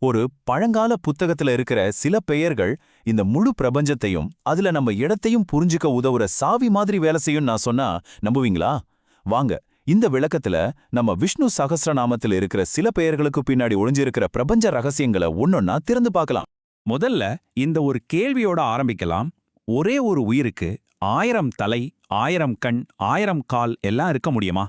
ஒரு பழங்கால புத்தகத்துல இருக்கிற சில பெயர்கள் இந்த முழு பிரபஞ்சத்தையும் அதுல நம்ம இடத்தையும் புரிஞ்சுக்க உதவுற சாவி மாதிரி வேலை செய்யும் நான் சொன்னா நம்புவீங்களா? வாங்க, இந்த விளக்கத்துல நம்ம விஷ்ணு சகஸ்ரநாமத்தில் இருக்கிற சில பெயர்களுக்கு பின்னாடி ஒளிஞ்சிருக்கிற பிரபஞ்ச ரகசியங்களை ஒன்னொன்னா திறந்து பார்க்கலாம். முதல்ல இந்த ஒரு கேள்வியோட ஆரம்பிக்கலாம். ஒரே ஒரு உயிருக்கு 1000 தலை, 1000 கண், 1000 கால் எல்லாம் இருக்க முடியுமா?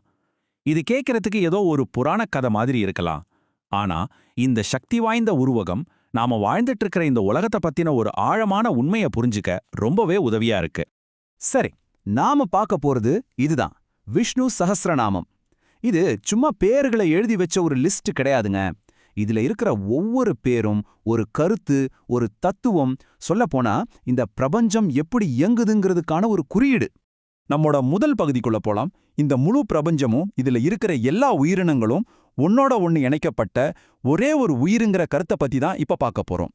இது கேட்கறதுக்கு ஏதோ ஒரு புராண கதை மாதிரி இருக்கலாம். ஆனா இந்த சக்தி வாய்ந்த உருவகம் நாம வாழ்ந்துட்டு இருக்கிற இந்த உலகத்தை பத்தின ஒரு ஆழமான உண்மையை புரிஞ்சுக்க ரொம்பவே உதவியா இருக்கு. சரி, நாம பார்க்க போறது இதுதான், விஷ்ணு சஹஸ்ரநாமம். இது சும்மா பேர்களை எழுதி வச்ச ஒரு லிஸ்ட் கிடையாதுங்க. இதுல இருக்கிற ஒவ்வொரு பேரும் ஒரு கருத்து, ஒரு தத்துவம், சொல்லப்போனா இந்த பிரபஞ்சம் எப்படி இயங்குதுங்கிறதுக்கான ஒரு குறியீடு. நம்மோட முதல் பகுதிக்குள்ள போலாம். இந்த முழு பிரபஞ்சமும் இதுல இருக்கிற எல்லா உயிரினங்களும் ஒன்னோட ஒன்னு இணைக்கப்பட்ட ஒரே ஒரு உயிருங்கிற கருத்தை பத்தி தான் இப்ப பார்க்க போறோம்.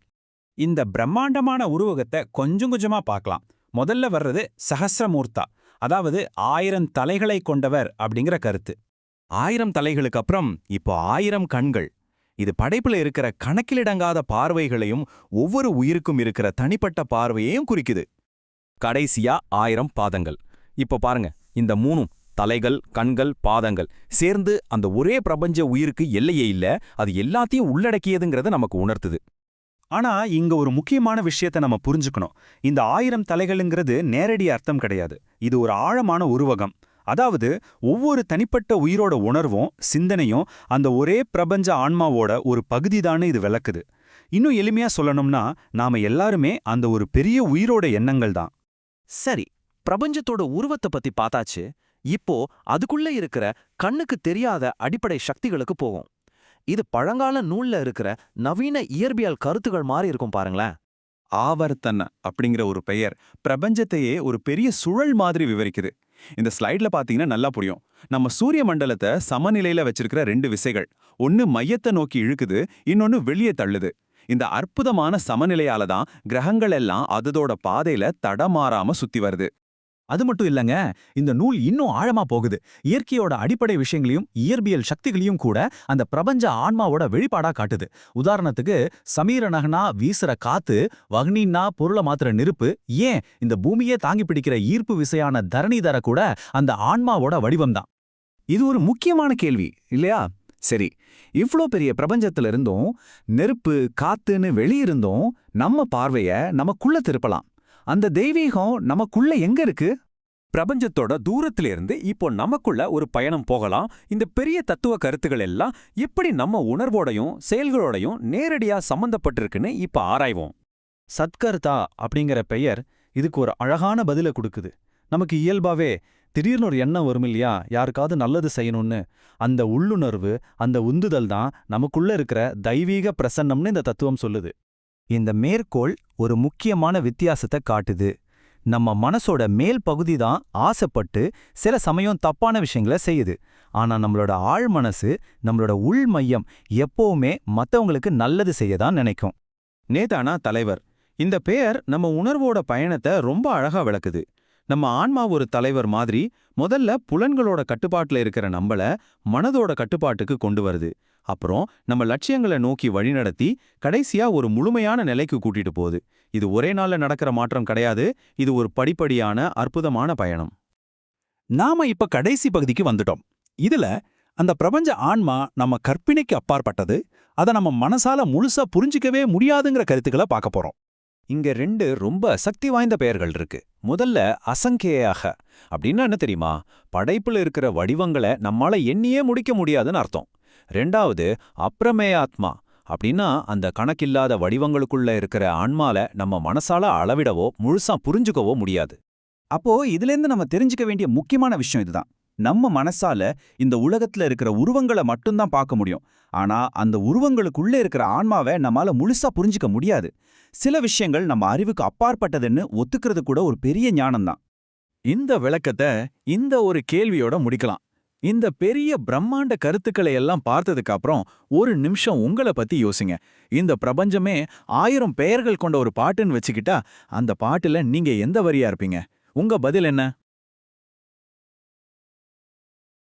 இந்த பிரம்மாண்டமான உருவகத்தை கொஞ்சம் கொஞ்சமா பார்க்கலாம். முதல்ல வர்றது சஹஸ்ரமூர்த்தா, அதாவது 1000 தலைகளை கொண்டவர் அப்படிங்கிற கருத்து. 1000 தலைகளுக்கு அப்புறம் இப்போ 1000 கண்கள். இது படைப்புல இருக்கிற கணக்கிலடங்காத பார்வைகளையும் ஒவ்வொரு உயிருக்கும் இருக்கிற தனிப்பட்ட பார்வையையும் குறிக்குது. கடைசியா 1000 பாதங்கள். இப்ப பாருங்க, இந்த மூணும் தலைகள், கண்கள், பாதங்கள் சேர்ந்து அந்த ஒரே பிரபஞ்ச உயிருக்கு எல்லையே இல்ல, அது எல்லாத்தையும் உள்ளடக்கியதுங்கிறத நமக்கு உணர்த்துது. ஆனா இங்க ஒரு முக்கியமான விஷயத்தை நம்ம புரிஞ்சுக்கணும். இந்த 1000 தலைகளுங்கிறது நேரடி அர்த்தம் கிடையாது. இது ஒரு ஆழமான உருவகம். அதாவது ஒவ்வொரு தனிப்பட்ட உயிரோட உணர்வும் சிந்தனையும் அந்த ஒரே பிரபஞ்ச ஆன்மாவோட ஒரு பகுதிதான்னு இது விளக்குது. இன்னும் எளிமையா சொல்லணும்னா, நாம எல்லாருமே அந்த ஒரு பெரிய உயிரோட எண்ணங்கள் தான். சரி, பிரபஞ்சத்தோட உருவத்தை பத்தி பார்த்தாச்சு. இப்போ அதுக்குள்ள இருக்கிற கண்ணுக்கு தெரியாத அடிப்படை சக்திகளுக்கு போகும். இது பழங்கால நூல்ல இருக்கிற நவீன இயற்பியல் கருத்துகள் மாதிரி இருக்கும் பாருங்களேன். ஆவர்த்தன அப்படிங்கிற ஒரு பெயர் பிரபஞ்சத்தையே ஒரு பெரிய சுழல் மாதிரி விவரிக்குது. இந்த ஸ்லைட்ல பாத்தீங்கன்னா நல்லா புரியும். நம்ம சூரிய மண்டலத்தை சமநிலையில வச்சிருக்கிற 2 விசைகள், ஒன்னு மையத்தை நோக்கி இழுக்குது, இன்னொன்னு வெளியே தள்ளுது. இந்த அற்புதமான சமநிலையால தான் கிரகங்கள் எல்லாம் அதோட பாதையில தடமாறாம சுத்தி வருது. அது மட்டும் இல்லங்க, இந்த நூல் இன்னும் ஆழமா போகுது. இயற்கையோட அடிப்படை விஷயங்களையும் இயற்பியல் சக்திகளையும் கூட அந்த பிரபஞ்ச ஆன்மாவோட வெளிப்பாடா காட்டுது. உதாரணத்துக்கு சமீரனகனா வீசுற காத்து, வக்னின்னா பொருளை மாத்திர நெருப்பு, ஏன் இந்த பூமியே தாங்கி பிடிக்கிற ஈர்ப்பு விசையான தரணிதர கூட அந்த ஆன்மாவோட வடிவம்தான். இது ஒரு முக்கியமான கேள்வி இல்லையா? சரி, இவ்ளோ பெரிய பிரபஞ்சத்துல இருந்தும், நெருப்பு காத்துன்னு வெளியிருந்தும் நம்ம பார்வைய நமக்குள்ள திருப்பலாம். அந்த தெய்வீகம் நமக்குள்ள எங்க இருக்கு? பிரபஞ்சத்தோட தூரத்திலிருந்து இப்போ நமக்குள்ள ஒரு பயணம் போகலாம். இந்த பெரிய தத்துவ கருத்துக்கள் எல்லாம் எப்படி நம்ம உணர்வோடையும் செயல்களோடையும் நேரடியா சம்பந்தப்பட்டிருக்குன்னு இப்ப ஆராய்வோம். சத்கர்த்தா அப்படிங்கிற பெயர் இதுக்கு ஒரு அழகான பதிலை கொடுக்குது. நமக்கு இயல்பாவே திடீர்னு ஒரு எண்ணம் வரும் இல்லையா, யாருக்காவது நல்லது செய்யணும்னு. அந்த உள்ளுணர்வு, அந்த உந்துதல் தான் நமக்குள்ள இருக்கிற தெய்வீக பிரசன்னம்னு இந்த தத்துவம் சொல்லுது. இந்த மேற்கோள் ஒரு முக்கியமான வித்தியாசத்தை காட்டுது. நம்ம மனசோட மேல் பகுதி தான் ஆசைப்பட்டு சில சமயம் தப்பான விஷயங்களை செய்யுது. ஆனா நம்மளோட ஆழ் மனசு, நம்மளோட உள் மையம் எப்பவுமே மத்தவங்களுக்கு நல்லது செய்யதான் நினைக்கும். நேதானா தலைவர், இந்த பெயர் நம்ம உணர்வோட பயணத்தை ரொம்ப அழகா விளக்குது. நம்ம ஆன்மா ஒரு தலைவர் மாதிரி முதல்ல புலன்களோட கட்டுப்பாட்டுல இருக்கிற நம்மள மனதோட கட்டுப்பாட்டுக்கு கொண்டு வருது. அப்புறம் நம்ம லட்சியங்களை நோக்கி வழிநடத்தி கடைசியா ஒரு முழுமையான நிலைக்கு கூட்டிட்டு போகுது. இது ஒரே நாள்ல நடக்கிற மாற்றம் கிடையாது. இது ஒரு படிப்படியான அற்புதமான பயணம். நாம இப்ப கடைசி பகுதிக்கு வந்துட்டோம். இதுல அந்த பிரபஞ்ச ஆன்மா நம்ம கற்பனைக்கு அப்பாற்பட்டது, அதை நம்ம மனசால முழுசா புரிஞ்சிக்கவே முடியாதுங்கிற கருத்துக்களை பார்க்க போறோம். இங்க 2 ரொம்ப சக்தி வாய்ந்த பெயர்கள் இருக்கு. முதல்ல அசங்கேயாக அப்படின்னா என்ன தெரியுமா? படைப்புல இருக்கிற வடிவங்களை நம்மால எண்ணியே முடிக்க முடியாதுன்னு அர்த்தம். 2வது அப்ரமேயாத்மா அப்படின்னா அந்த கணக்கில்லாத வடிவங்களுக்குள்ள இருக்கிற ஆன்மால நம்ம மனசால அளவிடவோ முழுசா புரிஞ்சுக்கவோ முடியாது. அப்போ இதுலேருந்து நம்ம தெரிஞ்சுக்க வேண்டிய முக்கியமான விஷயம் இதுதான். நம்ம மனசால இந்த உலகத்துல இருக்கிற உருவங்களை மட்டும்தான் பார்க்க முடியும். ஆனா அந்த உருவங்களுக்குள்ள இருக்கிற ஆன்மாவை நம்மால முழுசா புரிஞ்சுக்க முடியாது. சில விஷயங்கள் நம்ம அறிவுக்கு அப்பாற்பட்டதுன்னு ஒத்துக்கிறது கூட ஒரு பெரிய ஞானம்தான். இந்த விளக்கத்தை இந்த ஒரு கேள்வியோட முடிக்கலாம். இந்த பெரிய பிரம்மாண்ட கருத்துக்களை எல்லாம் பார்த்ததுக்கு அப்புறம் ஒரு நிமிஷம் உங்களை பத்தி யோசிங்க. இந்த பிரபஞ்சமே 1000 பெயர்கள் கொண்ட ஒரு பாட்டுன்னு வச்சுக்கிட்டா அந்த பாட்டுல நீங்க எந்த வரியா இருப்பீங்க? உங்க பதில் என்ன?